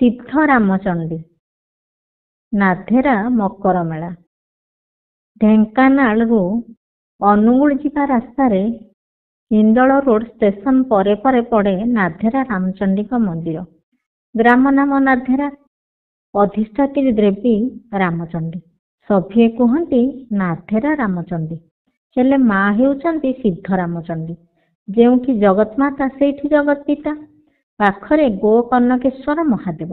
ସିଦ୍ଧ ରାମଚଣ୍ଡୀ ନାଧେରା ମକର ମେଳା। ଢେଙ୍କାନାଳରୁ ଅନୁଗୁଳ ଯିବା ରାସ୍ତାରେ ହିନ୍ଦଳ ରୋଡ ଷ୍ଟେସନ ପରେ ପରେ ପଡ଼େ ନାଧେରା ରାମଚଣ୍ଡୀଙ୍କ ମନ୍ଦିର। ଗ୍ରାମ ନାମ ନାଧେରା, ଅଧିଷ୍ଠାତ୍ରୀ ଦେବୀ ରାମଚଣ୍ଡୀ। ସଭିଏ କୁହନ୍ତି ନାଧେରା ରାମଚଣ୍ଡୀ, ହେଲେ ମା ହେଉଛନ୍ତି ସିଦ୍ଧ ରାମଚଣ୍ଡୀ। ଯେଉଁଠି ଜଗତମାତା ସେଇଠି ଜଗତ ପିତା। ପାଖରେ ଗୋକର୍ଣ୍ଣକେଶ୍ୱର ମହାଦେବ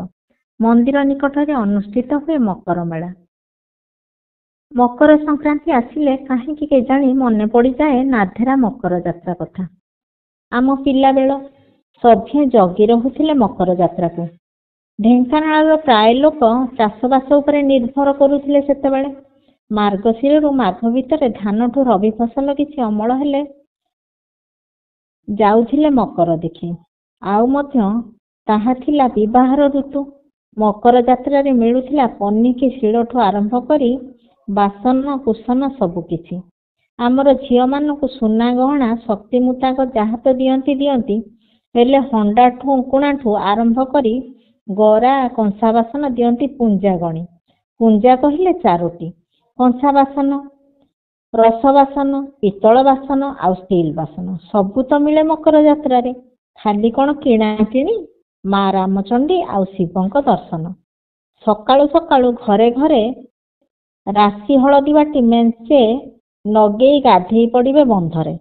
ମନ୍ଦିର ନିକଟରେ ଅନୁଷ୍ଠିତ ହୁଏ ମକର ମେଳା। ମକର ସଂକ୍ରାନ୍ତି ଆସିଲେ କାହିଁକି କେଜାଣି ମନେ ପଡ଼ିଯାଏ ନାଧେରା ମକର ଯାତ୍ରା କଥା। ଆମ ପିଲାବେଳ ସଭିଏ ଜଗି ରହୁଥିଲେ ମକର ଯାତ୍ରାକୁ। ଢେଙ୍କାନାଳର ପ୍ରାୟ ଲୋକ ଚାଷବାସ ଉପରେ ନିର୍ଭର କରୁଥିଲେ ସେତେବେଳେ। ମାର୍ଗଶିରରୁ ମାଘ ଭିତରେ ଧାନଠୁ ରବି ଫସଲ କିଛି ଅମଳ ହେଲେ ଯାଉଥିଲେ ମକର ଦେଖି। ଆଉ ମଧ୍ୟ ତାହା ଥିଲା ବିବାହର ଋତୁ। ମକର ଯାତ୍ରାରେ ମିଳୁଥିଲା ପନିକି ଶିଳଠୁ ଆରମ୍ଭ କରି ବାସନ କୁସନ ସବୁ କିଛି। ଆମର ଝିଅମାନଙ୍କୁ ସୁନା ଗହଣା ଶକ୍ତି ମୁତାକ ଯାହା ତ ଦିଅନ୍ତି, ହେଲେ ହଣ୍ଡାଠୁ ଉଙ୍କୁଣାଠୁ ଆରମ୍ଭ କରି ଗରା କଂସା ବାସନ ଦିଅନ୍ତି ପୁଞ୍ଜା ଗଣି। ପୁଞ୍ଜା କହିଲେ 4ଟି। କଂସା ବାସନ, ରସ ବାସନ, ପିତ୍ତଳ ବାସନ ଆଉ ଷ୍ଟିଲ ବାସନ ସବୁ ତ ମିଳେ ମକର ଯାତ୍ରାରେ। ଖାଲି କ'ଣ କିଣା କିଣି, ମା ରାମଚଣ୍ଡୀ ଆଉ ଶିବଙ୍କ ଦର୍ଶନ। ସକାଳୁ ସକାଳୁ ଘରେ ଘରେ ରାଶି ହଳଦୀ ବାଟି ମେଞ୍ଚେ ନଗେଇ ଗାଧେଇ ପଡ଼ିବେ ବନ୍ଧରେ।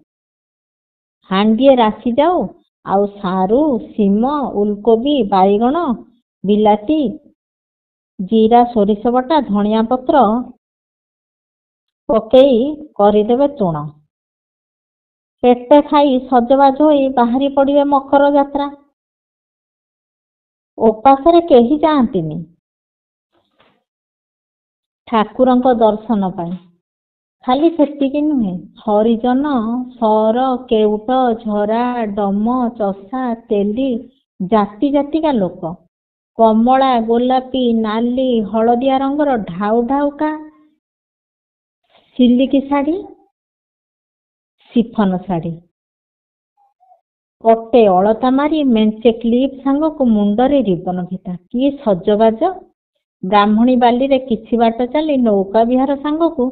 ହାଣ୍ଡିଏ ରାଶି ଯାଉ ଆଉ ସାରୁ, ଶିମ, ଉଲକୋବି, ବାଇଗଣ, ବିଲାତି, ଜିରା, ସୋରିଷ ବଟା, ଧଣିଆ ପତ୍ର ପକେଇ କରିଦେବେ ତୁଣ। ପେଟେ ଖାଇ ସଜବାଜ ହୋଇ ବାହାରି ପଡ଼ିବେ ମକର ଯାତ୍ରା। ଉପାସରେ କେହି ଯାଆନ୍ତିନି ଠାକୁରଙ୍କ ଦର୍ଶନ ପାଇଁ। ଖାଲି ସେତିକି ନୁହେଁ, ହରିଜନ, ସର, କେଉଟ, ଝରା, ଡମ, ଚଷା, ତେଲି ଜାତି ଜାତିକା ଲୋକ। କମଳା, ଗୋଲାପୀ, ନାଲି, ହଳଦିଆ ରଙ୍ଗର ଢାଉ ଢାଉକା ସିଲିକି ଶାଢ଼ୀ, ସିଫନ ଶାଢ଼ୀ, ପଟେ ଅଳତା ମାରି ମେଞ୍ଚେ କ୍ଲିପ ସାଙ୍ଗକୁ ମୁଣ୍ଡରେ ରିବନ ଫିତା। କି ସଜବାଜ! ବ୍ରାହ୍ମଣୀ ବାଲିରେ କିଛି ବାଟ ଚାଲି ନୌକା ବିହାର ସାଙ୍ଗକୁ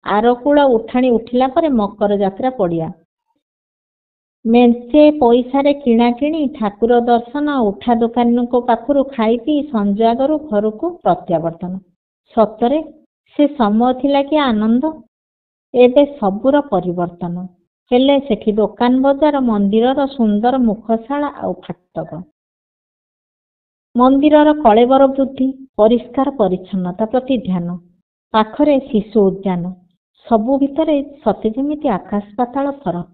ଆରକୂଳ ଉଠାଣି ଉଠିଲା ପରେ ମକର ଯାତ୍ରା ପଡ଼ିଆ। ମେଞ୍ଚେ ପଇସାରେ କିଣାକିଣି, ଠାକୁର ଦର୍ଶନ, ଉଠା ଦୋକାନୀଙ୍କ ପାଖରୁ ଖାଇ ପିଇ ସଞ୍ଜ ଆଗରୁ ଘରକୁ ପ୍ରତ୍ୟାବର୍ତ୍ତନ। ସତରେ ସେ ସମୟ ଥିଲା କି ଆନନ୍ଦ! ଏବେ ସବୁର ପରିବର୍ତ୍ତନ। ହେଲେ ସେଠି ଦୋକାନ ବଜାର, ମନ୍ଦିରର ସୁନ୍ଦର ମୁଖଶାଳା ଆଉ ଫାଟକ। ମନ୍ଦିରର କଳେବର ବୃଦ୍ଧି, ପରିଷ୍କାର ପରିଚ୍ଛନ୍ନତା ପ୍ରତି ଧ୍ୟାନ, ପାଖରେ ଶିଶୁ ଉଦ୍ୟାନ, ସବୁ ଭିତରେ ସତେ ଯେମିତି ଆକାଶ ପାତାଳ ଫରକ।